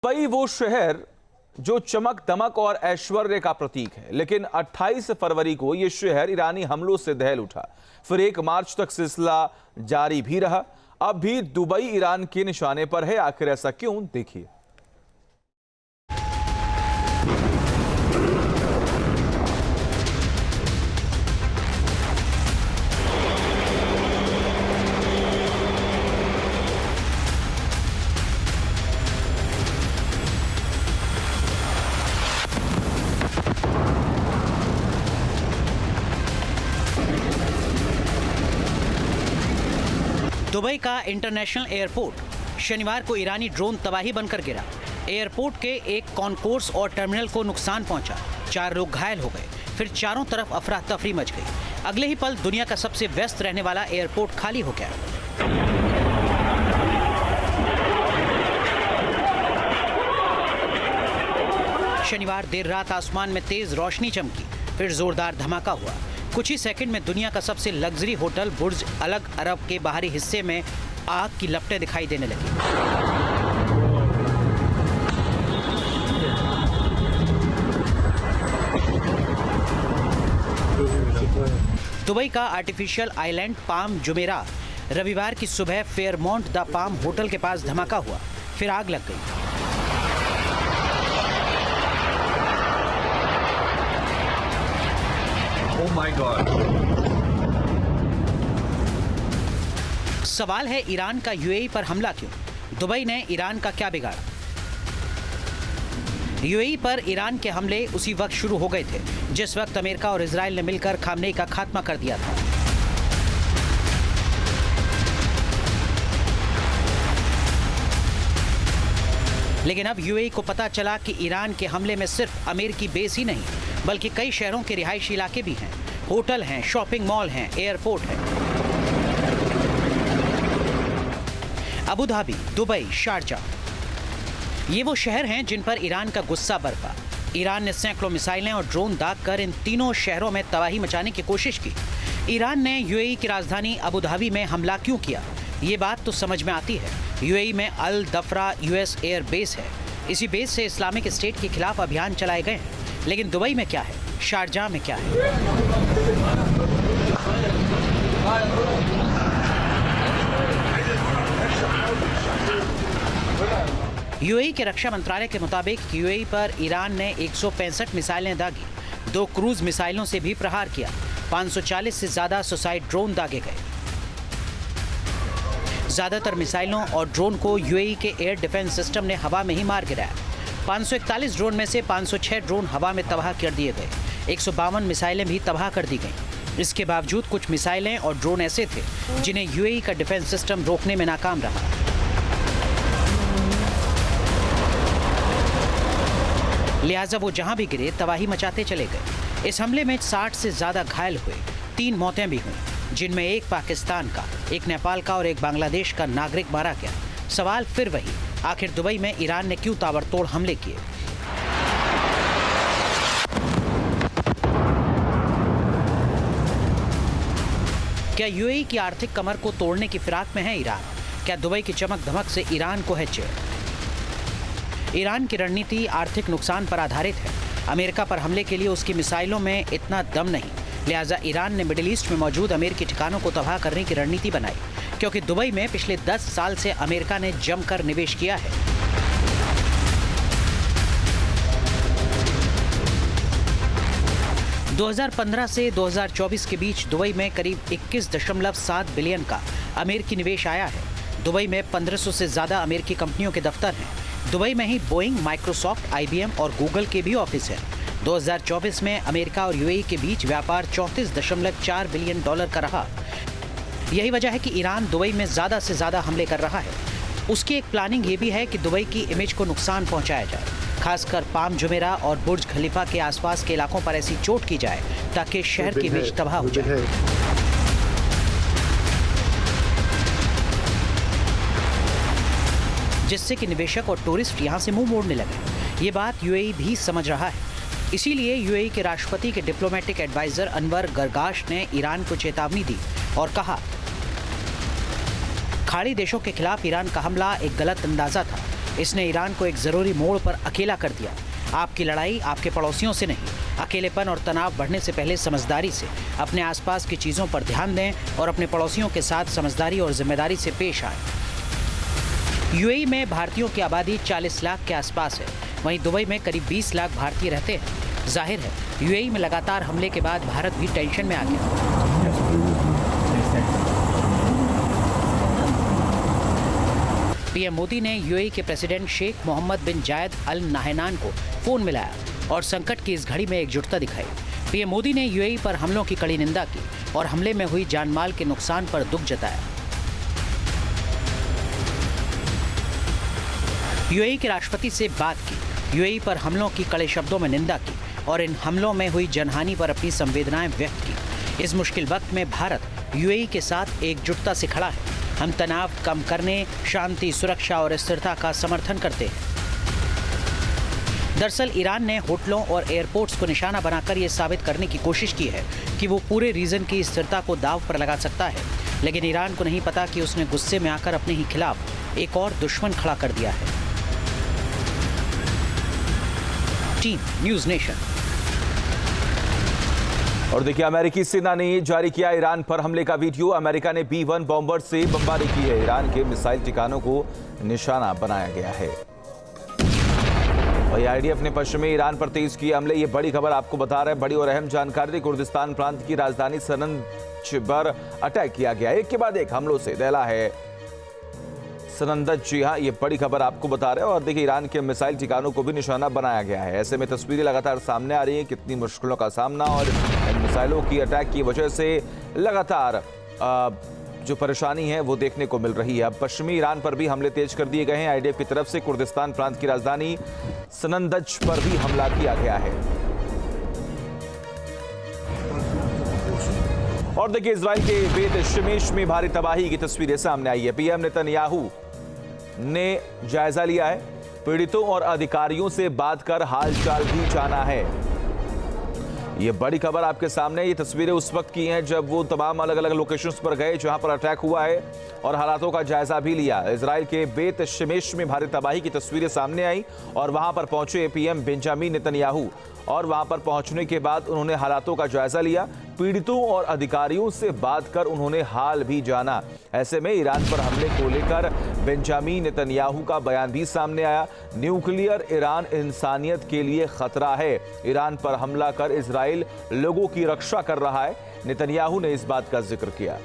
Dubai वो शहर जो चमक दमक और ऐश्वर्य का प्रतीक है, लेकिन 28 फरवरी को यह शहर ईरानी हमलों से दहल उठा। फिर 1 मार्च तक सिलसिला जारी भी रहा। अब भी दुबई ईरान के निशाने पर है। आखिर ऐसा क्यों, देखिए। दुबई का इंटरनेशनल एयरपोर्ट शनिवार को ईरानी ड्रोन तबाही बनकर गिरा। एयरपोर्ट के एक कॉन्कोर्स और टर्मिनल को नुकसान पहुंचा। 4 लोग घायल हो गए। फिर चारों तरफ अफरा तफरी मच गई। अगले ही पल दुनिया का सबसे व्यस्त रहने वाला एयरपोर्ट खाली हो गया। शनिवार देर रात आसमान में तेज रोशनी चमकी, फिर जोरदार धमाका हुआ। कुछ ही सेकंड में दुनिया का सबसे लग्जरी होटल बुर्ज अल अरब के बाहरी हिस्से में आग की लपटें दिखाई देने लगी। दुबई का आर्टिफिशियल आइलैंड पाम जुमेरा रविवार की सुबह फेयरमाउंट द पाम होटल के पास धमाका हुआ, फिर आग लग गई। Oh my God. सवाल है, ईरान का यूएई पर हमला क्यों? दुबई ने ईरान का क्या बिगाड़ा? यूएई पर ईरान के हमले उसी वक्त शुरू हो गए थे जिस वक्त अमेरिका और इजराइल ने मिलकर खामनेई का खात्मा कर दिया था। लेकिन अब यूएई को पता चला कि ईरान के हमले में सिर्फ अमेरिकी बेस ही नहीं, बल्कि कई शहरों के रिहायशी इलाके भी हैं, होटल हैं, शॉपिंग मॉल हैं, एयरपोर्ट है। अबू धाबी, दुबई, शारजाह, ये वो शहर हैं जिन पर ईरान का गुस्सा बरपा। ईरान ने सैकड़ों मिसाइलें और ड्रोन दागकर इन तीनों शहरों में तबाही मचाने की कोशिश की। ईरान ने यूएई की राजधानी अबू धाबी में हमला क्यों किया, ये बात तो समझ में आती है। यूएई में अल दफरा यूएस एयर बेस है। इसी बेस से इस्लामिक स्टेट के खिलाफ अभियान चलाए गए हैं। लेकिन दुबई में क्या है, शारजाह में क्या है? यूएई के रक्षा मंत्रालय के मुताबिक यूएई पर ईरान ने 165 मिसाइलें दागी, 2 क्रूज मिसाइलों से भी प्रहार किया। 540 से ज्यादा सुसाइड ड्रोन दागे गए। ज्यादातर मिसाइलों और ड्रोन को यूएई के एयर डिफेंस सिस्टम ने हवा में ही मार गिराया। 541 ड्रोन में से 506 ड्रोन हवा में तबाह कर दिए गए। 152 मिसाइलें भी तबाह कर दी गईं। इसके बावजूद कुछ मिसाइलें और ड्रोन ऐसे थे जिन्हें यूएई का डिफेंस सिस्टम रोकने में नाकाम रहा। लिहाजा वो जहां भी गिरे तबाही मचाते चले गए। इस हमले में 60 से ज्यादा घायल हुए, 3 मौतें भी हुई, जिनमें एक पाकिस्तान का, एक नेपाल का और एक बांग्लादेश का नागरिक मारा गया। सवाल फिर वही, आखिर दुबई में ईरान ने क्यों ताबड़तोड़ हमले किए? क्या यूएई की आर्थिक कमर को तोड़ने की फिराक में है ईरान? क्या दुबई की चमक धमक से ईरान को है चेड़? ईरान की रणनीति आर्थिक नुकसान पर आधारित है। अमेरिका पर हमले के लिए उसकी मिसाइलों में इतना दम नहीं, लिहाजा ईरान ने मिडिल ईस्ट में मौजूद अमेरिकी ठिकानों को तबाह करने की रणनीति बनाई, क्योंकि दुबई में पिछले 10 साल से अमेरिका ने जमकर निवेश किया है। – 2015 से 2024 के बीच दुबई में करीब 21.7 बिलियन का अमेरिकी निवेश आया है। दुबई में 1500 से ज्यादा अमेरिकी कंपनियों के दफ्तर हैं। दुबई में ही बोइंग, माइक्रोसॉफ्ट, आईबीएम और गूगल के भी ऑफिस हैं। 2024 में अमेरिका और यूएई के बीच व्यापार $34.4 बिलियन का रहा। यही वजह है कि ईरान दुबई में ज़्यादा से ज़्यादा हमले कर रहा है। उसकी एक प्लानिंग ये भी है कि दुबई की इमेज को नुकसान पहुंचाया जाए, खासकर पाम जुमेरा और बुर्ज खलीफा के आसपास के इलाकों पर ऐसी चोट की जाए ताकि शहर की इमेज तबाह हो जाए। जिससे कि निवेशक और टूरिस्ट यहां से मुंह मोड़ने लगे। ये बात यूएई भी समझ रहा है। इसीलिए यूएई के राष्ट्रपति के डिप्लोमेटिक एडवाइजर अनवर गरगाश ने ईरान को चेतावनी दी और कहा, खाड़ी देशों के खिलाफ ईरान का हमला एक गलत अंदाजा था। इसने ईरान को एक जरूरी मोड़ पर अकेला कर दिया। आपकी लड़ाई आपके पड़ोसियों से नहीं, अकेलेपन और तनाव बढ़ने से पहले समझदारी से अपने आसपास की चीजों पर ध्यान दें और अपने पड़ोसियों के साथ समझदारी और जिम्मेदारी से पेश आए। यूएई में भारतीयों की आबादी 40 लाख के आसपास है। वहीं दुबई में करीब 20 लाख भारतीय रहते हैं। जाहिर है यूएई में लगातार हमले के बाद भारत भी टेंशन में आ गया। पीएम मोदी ने यूएई के प्रेसिडेंट शेख मोहम्मद बिन जायद अल नाहयान को फोन मिलाया और संकट की इस घड़ी में एकजुटता दिखाई। पीएम मोदी ने यूएई पर हमलों की कड़ी निंदा की और हमले में हुई जानमाल के नुकसान पर दुख जताया। यूएई के राष्ट्रपति से बात की, यूएई पर हमलों की कड़े शब्दों में निंदा की और इन हमलों में हुई जनहानि पर अपनी संवेदनाएं व्यक्त की। इस मुश्किल वक्त में भारत यूएई के साथ एकजुटता से खड़ा है। हम तनाव कम करने, शांति, सुरक्षा और स्थिरता का समर्थन करते हैं। दरअसल ईरान ने होटलों और एयरपोर्ट्स को निशाना बनाकर यह साबित करने की कोशिश की है कि वो पूरे रीजन की स्थिरता को दांव पर लगा सकता है, लेकिन ईरान को नहीं पता कि उसने गुस्से में आकर अपने ही खिलाफ एक और दुश्मन खड़ा कर दिया है। Team news nation. और देखिए, अमेरिकी सेना ने जारी किया ईरान पर हमले का वीडियो। अमेरिका ने B-1 बॉम्बर से बमबारी की है। ईरान के मिसाइल ठिकानों को निशाना बनाया गया है। और आईडीएफ ने पश्चिमी ईरान पर तेज किए हमले। ये बड़ी खबर आपको बता रहे हैं। बड़ी और अहम जानकारी। कुर्दिस्तान प्रांत की राजधानी सनंदज पर अटैक किया गया। एक के बाद एक हमलों से दहला है सनंदज। जी हाँ, ये बड़ी खबर आपको बता रहे हैं। और देखिए, ईरान के मिसाइल ठिकानों को भी निशाना बनाया गया है। ऐसे में तस्वीरें लगातार सामने आ रही हैं, कितनी मुश्किलों का सामना और इन मिसाइलों की अटैक की वजह से लगातार जो परेशानी है वो देखने को मिल रही है। अब पश्चिमी ईरान पर भी हमले तेज कर दिए गए हैं। आईडीएफ की तरफ से कुर्दिस्तान प्रांत की राजधानी सनंदज पर भी हमला किया गया है। और देखिए, इजराइल के बेत शिमेश में भारी तबाही की तस्वीरें सामने आई है। पीएम नेतन्याहू ने जायजा लिया है। पीड़ितों और अधिकारियों से बात कर हालचाल भी जाना है। ये बड़ी खबर आपके सामने। ये तस्वीरें उस वक्त की हैं जब वो तमाम अलग अलग लोकेशंस पर गए जहां पर अटैक हुआ है और हालातों का जायजा भी लिया। इजराइल के बेत शिमेश में भारी तबाही की तस्वीरें सामने आई और वहां पर पहुंचे पीएम बेंजामिन नेतन्याहू और वहां पर पहुंचने के बाद उन्होंने हालातों का जायजा लिया। पीड़ितों और अधिकारियों से बात कर उन्होंने हाल भी जाना। ऐसे में ईरान पर हमले को लेकर बेंजामिन नेतन्याहू का बयान भी सामने आया। न्यूक्लियर ईरान इंसानियत के लिए खतरा है। ईरान पर हमला कर इजराइल लोगों की रक्षा कर रहा है। नेतन्याहू ने इस बात का जिक्र किया।